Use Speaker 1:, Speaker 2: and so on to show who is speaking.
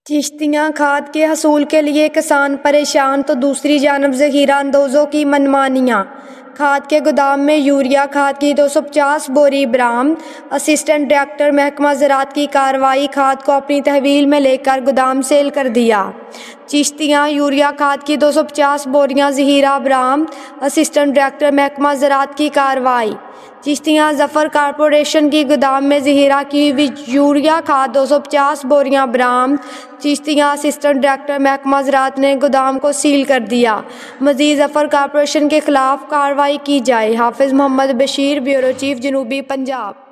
Speaker 1: चिश्तियाँ खाद के हसूल के लिए किसान परेशान तो दूसरी जानब ज़ख़ीरा अंदोज़ों की मनमानियाँ। खाद के गोदाम में यूरिया खाद की 250 बोरी बरामद। असिस्टेंट डायरेक्टर महकमा ज़राअत की कार्रवाई, खाद को अपनी तहवील में लेकर गोदाम सेल कर दिया। चिश्तियाँ यूरिया खाद की 250 बोरियां ज़ख़ीरा बरामद। असिस्टेंट डायरेक्टर महकमा ज़राअत की कार्रवाई। चिश्तियाँ ज़फ़र कॉरपोरेशन की गोदाम में ज़ख़ीरा की हुई यूरिया खाद 250 बोरियां बरामद। चिश्तियाँ असिस्टेंट डायरेक्टर महकमा ज़राअत ने गोदाम को सील कर दिया। मज़ीद ज़फ़र कॉरपोरेशन के ख़िलाफ़ कार्रवाई की जाए। हाफिज़ मोहम्मद बशीर, ब्यूरो चीफ, जनूबी पंजाब।